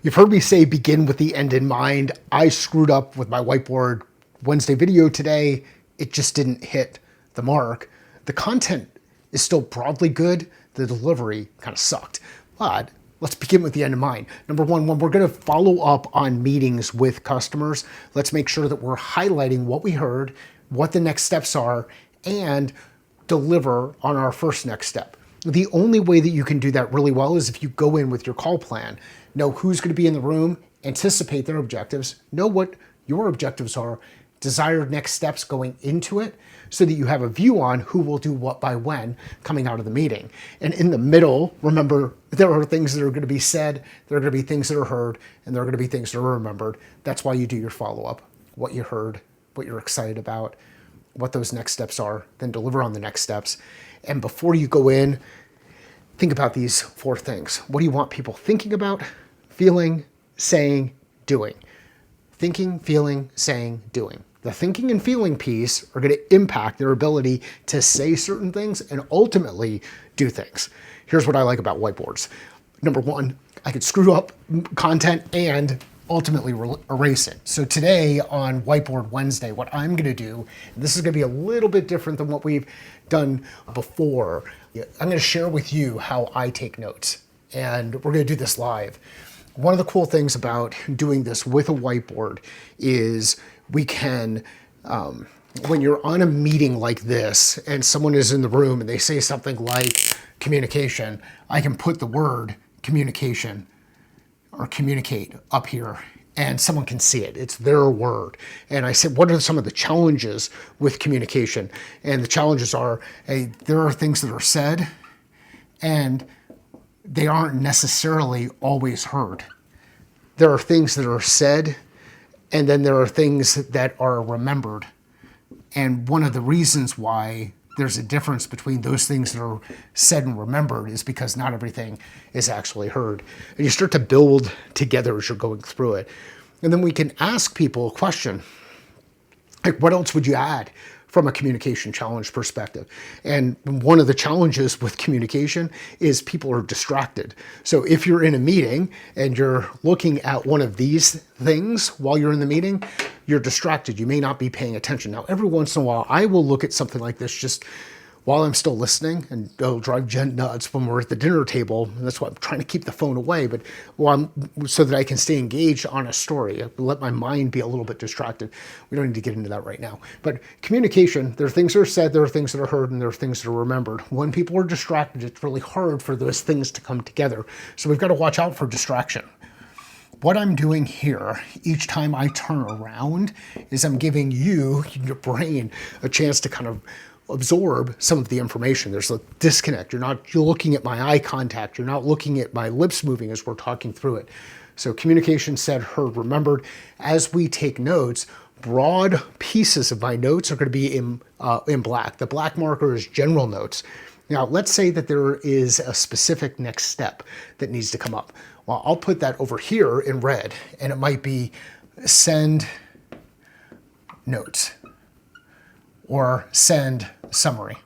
You've heard me say begin with the end in mind. I screwed up with my Whiteboard Wednesday video today. It just didn't hit the mark. The content is still broadly good. The delivery kind of sucked. But let's begin with the end in mind. Number one, when we're going to follow up on meetings with customers, let's make sure that we're highlighting what we heard, what the next steps are, and deliver on our first next step. The only way that you can do that really well is if you go in with your call plan, know who's going to be in the room, anticipate their objectives, know what your objectives are, desired next steps going into it, so that you have a view on who will do what by when coming out of the meeting. And in the middle, remember, there are things that are going to be said, there are going to be things that are heard, and there are going to be things that are remembered. That's why you do your follow-up, what you heard, what you're excited about, what those next steps are, then deliver on the next steps. And before you go in, think about these 4 things. What do you want people thinking about, feeling, saying, doing? Thinking, feeling, saying, doing. The thinking and feeling piece are going to impact their ability to say certain things and ultimately do things. Here's what I like about whiteboards. Number one, I could screw up content and ultimately erase it. So today on Whiteboard Wednesday, what I'm going to do, and this is going to be a little bit different than what we've done before. I'm going to share with you how I take notes, and we're going to do this live. One of the cool things about doing this with a whiteboard is we can, when you're on a meeting like this and someone is in the room and they say something like communication, I can put the word communication or communicate up here and someone can see it. It's their word. And I said, what are some of the challenges with communication? And the challenges are, hey, there are things that are said and they aren't necessarily always heard. There are things that are said and then there are things that are remembered. And one of the reasons why there's a difference between those things that are said and remembered is because not everything is actually heard. And you start to build together as you're going through it. And then we can ask people a question, like, what else would you add from a communication challenge perspective? And one of the challenges with communication is people are distracted. So if you're in a meeting and you're looking at one of these things while you're in the meeting, you're distracted. You may not be paying attention. Now, every once in a while, I will look at something like this just while I'm still listening, and it'll drive Jen nuts when we're at the dinner table. And that's why I'm trying to keep the phone away, but so that I can stay engaged on a story. Let my mind be a little bit distracted. We don't need to get into that right now. But communication, there are things that are said, there are things that are heard, and there are things that are remembered. When people are distracted, it's really hard for those things to come together. So we've got to watch out for distraction. What I'm doing here, each time I turn around, is I'm giving you, your brain, a chance to kind of absorb some of the information. There's a disconnect. You're looking at my eye contact. You're not looking at my lips moving as we're talking through it. So communication, said, heard, remembered. As we take notes, broad pieces of my notes are going to be in black. The black marker is general notes. Now, let's say that there is a specific next step that needs to come up. Well, I'll put that over here in red, and it might be send notes or send summary.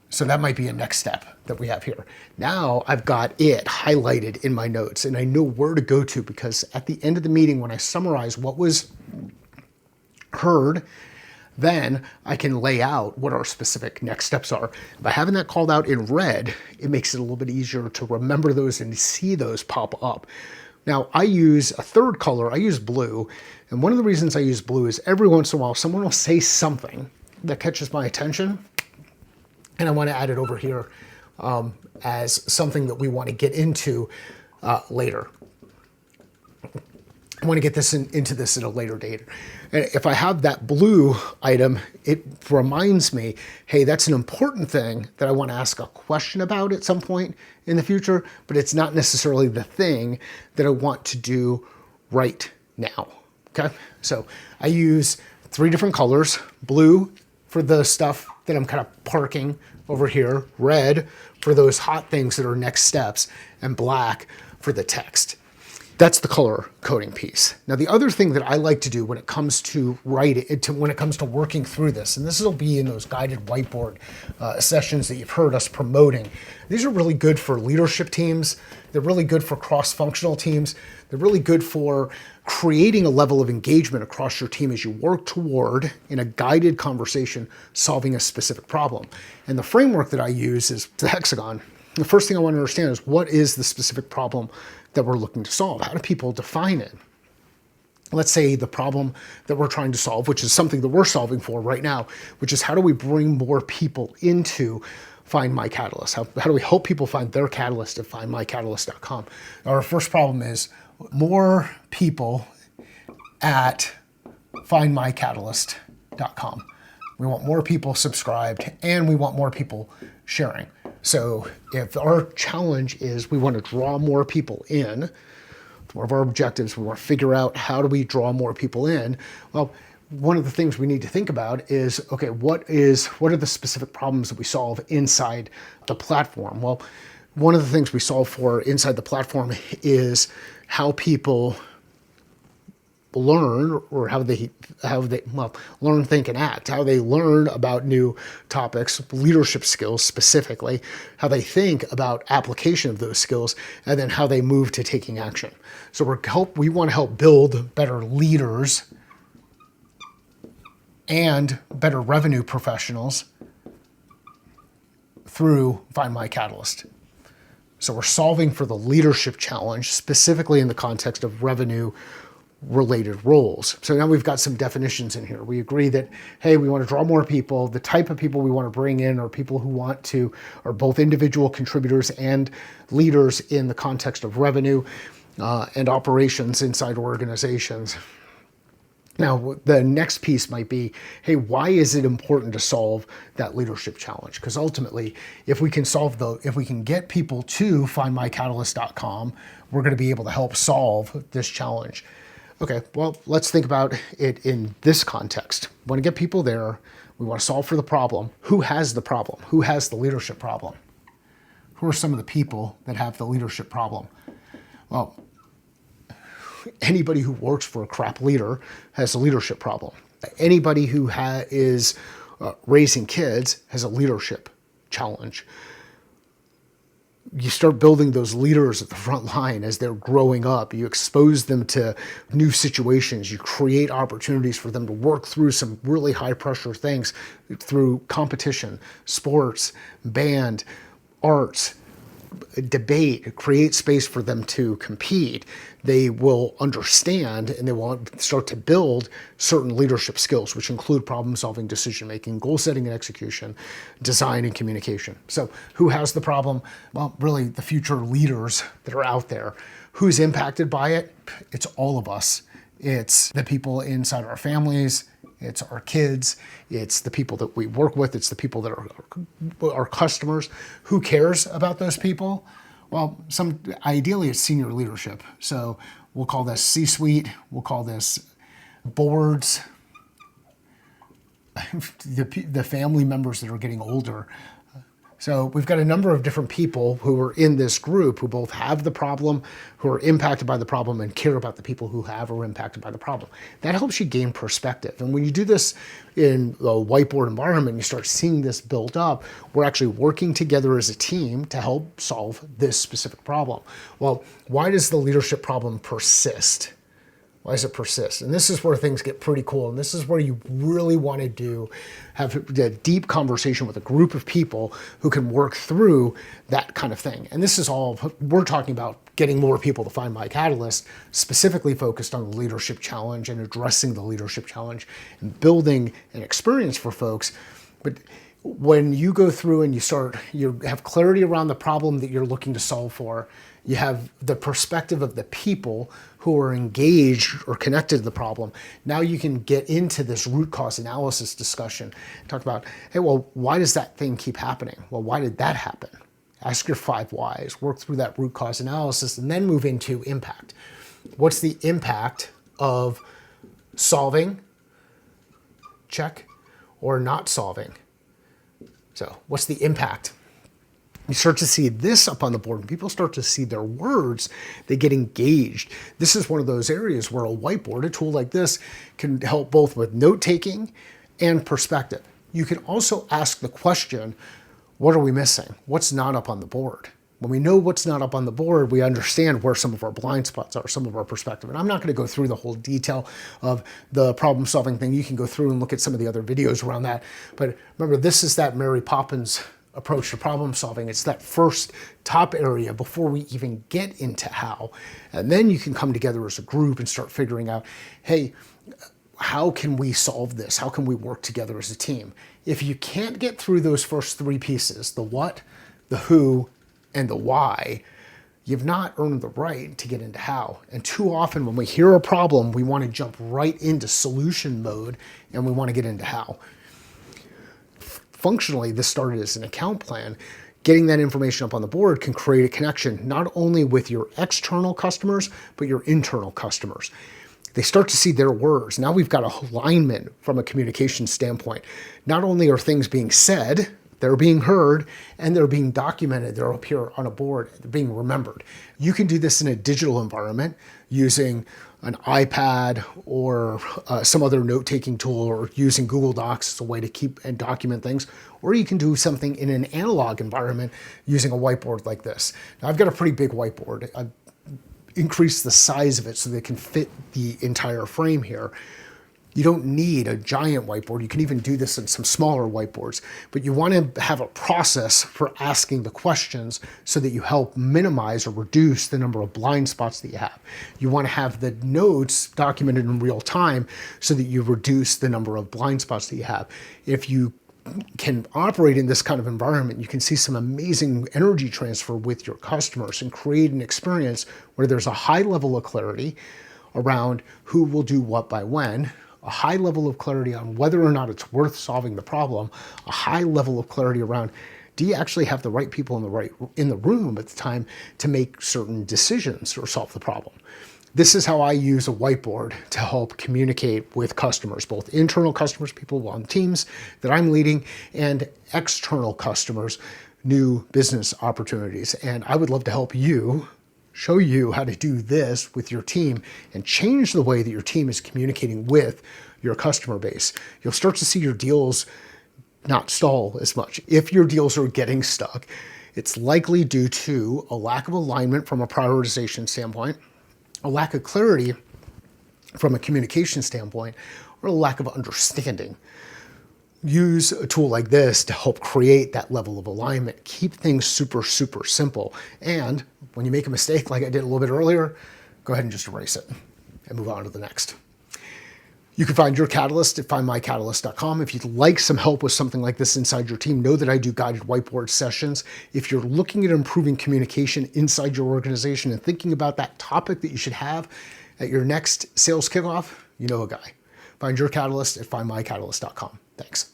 So that might be a next step that we have here. Now I've got it highlighted in my notes and I know where to go to, because at the end of the meeting, when I summarize what was heard, then I can lay out what our specific next steps are. By having that called out in red, it makes it a little bit easier to remember those and see those pop up. Now, I use a third color, I use blue, and one of the reasons I use blue is every once in a while someone will say something that catches my attention, and I want to add it over here as something that we want to get into later. I want to get this into this at a later date. And if I have that blue item, it reminds me, hey, that's an important thing that I want to ask a question about at some point in the future, but it's not necessarily the thing that I want to do right now. Okay, so I use 3 different colors: blue for the stuff that I'm kind of parking over here, red for those hot things that are next steps, and black for the text. That's the color coding piece. Now, the other thing that I like to do when it comes to when it comes to working through this, and this will be in those guided whiteboard sessions that you've heard us promoting. These are really good for leadership teams. They're really good for cross-functional teams. They're really good for creating a level of engagement across your team as you work toward, in a guided conversation, solving a specific problem. And the framework that I use is the hexagon. The first thing I want to understand is, what is the specific problem that we're looking to solve? How do people define it? Let's say the problem that we're trying to solve, which is something that we're solving for right now, which is how do we bring more people into Find My Catalyst? How do we help people find their catalyst at findmycatalyst.com? Our first problem is more people at findmycatalyst.com. We want more people subscribed, and we want more people sharing. So if our challenge is we want to draw more people in, one of our objectives, we want to figure out how do we draw more people in. Well, one of the things we need to think about is, okay, what are the specific problems that we solve inside the platform? Well, one of the things we solve for inside the platform is how people learn, or how they learn, think, and act, how they learn about new topics, leadership skills specifically, how they think about application of those skills, and then how they move to taking action. So we want to help build better leaders and better revenue professionals through Find My Catalyst. So we're solving for the leadership challenge, specifically in the context of revenue related roles. So now we've got some definitions in here. We agree that, hey, we want to draw more people. The type of people we want to bring in are people who are both individual contributors and leaders in the context of revenue and operations inside organizations. Now, the next piece might be, hey, why is it important to solve that leadership challenge? Because ultimately, if we can get people to findmycatalyst.com, we're going to be able to help solve this challenge. Okay, well, let's think about it in this context. We want to get people there. We want to solve for the problem. Who has the problem? Who has the leadership problem? Who are some of the people that have the leadership problem? Well, anybody who works for a crap leader has a leadership problem. Anybody who is raising kids has a leadership challenge. You start building those leaders at the front line as they're growing up. You expose them to new situations. You create opportunities for them to work through some really high pressure things through competition, sports, band, arts, debate, create space for them to compete. They will understand and they will start to build certain leadership skills, which include problem solving, decision making, goal setting and execution, design and communication. So who has the problem? Well, really the future leaders that are out there. Who's impacted by it? It's all of us. It's the people inside our families. It's our kids. It's the people that we work with. It's the people that are our customers. Who cares about those people? Well, ideally it's senior leadership. So we'll call this C-suite. We'll call this boards. The family members that are getting older. So we've got a number of different people who are in this group who both have the problem, who are impacted by the problem, and care about the people who have or are impacted by the problem. That helps you gain perspective. And when you do this in a whiteboard environment, you start seeing this build up. We're actually working together as a team to help solve this specific problem. Well, why does the leadership problem persist? Why does it persist? And this is where things get pretty cool. And this is where you really want to have a deep conversation with a group of people who can work through that kind of thing. And this is all, we're talking about getting more people to Find My Catalyst, specifically focused on the leadership challenge and addressing the leadership challenge and building an experience for folks. But when you go through and you have clarity around the problem that you're looking to solve for, you have the perspective of the people who are engaged or connected to the problem. Now you can get into this root cause analysis discussion. Talk about, hey, well, why does that thing keep happening? Well, why did that happen? Ask your 5 whys, work through that root cause analysis, and then move into impact. What's the impact of solving, check, or not solving? So what's the impact? You start to see this up on the board, and people start to see their words, they get engaged. This is one of those areas where a whiteboard, a tool like this, can help both with note-taking and perspective. You can also ask the question, what are we missing? What's not up on the board? When we know what's not up on the board, we understand where some of our blind spots are, some of our perspective. And I'm not going to go through the whole detail of the problem solving thing. You can go through and look at some of the other videos around that. But remember, this is that Mary Poppins approach to problem solving. It's that first top area before we even get into how. And then you can come together as a group and start figuring out, hey, how can we solve this? How can we work together as a team? If you can't get through those first three pieces, the what, the who, and the why, you've not earned the right to get into how. And too often when we hear a problem, we want to jump right into solution mode and we want to get into how. Functionally, this started as an account plan. Getting that information up on the board can create a connection not only with your external customers, but your internal customers. They start to see their words. Now we've got alignment from a communication standpoint. Not only are things being said, they're being heard, and they're being documented. They're up here on a board. They're being remembered. You can do this in a digital environment using an iPad or some other note-taking tool, or using Google Docs as a way to keep and document things. Or you can do something in an analog environment using a whiteboard like this. Now, I've got a pretty big whiteboard. I've increased the size of it so they can fit the entire frame here. You don't need a giant whiteboard. You can even do this in some smaller whiteboards, but you want to have a process for asking the questions so that you help minimize or reduce the number of blind spots that you have. You want to have the notes documented in real time so that you reduce the number of blind spots that you have. If you can operate in this kind of environment, you can see some amazing energy transfer with your customers and create an experience where there's a high level of clarity around who will do what by when, a high level of clarity on whether or not it's worth solving the problem, a high level of clarity around, do you actually have the right people in the room at the time to make certain decisions or solve the problem? This is how I use a whiteboard to help communicate with customers, both internal customers, people on teams that I'm leading, and external customers, new business opportunities. And I would love to help you, show you how to do this with your team and change the way that your team is communicating with your customer base. You'll start to see your deals not stall as much. If your deals are getting stuck, it's likely due to a lack of alignment from a prioritization standpoint, a lack of clarity from a communication standpoint, or a lack of understanding. Use a tool like this to help create that level of alignment. Keep things super, super simple. And when you make a mistake, like I did a little bit earlier, go ahead and just erase it and move on to the next. You can find your catalyst at findmycatalyst.com. If you'd like some help with something like this inside your team, know that I do guided whiteboard sessions. If you're looking at improving communication inside your organization and thinking about that topic that you should have at your next sales kickoff, you know a guy. Find your catalyst at findmycatalyst.com. Thanks.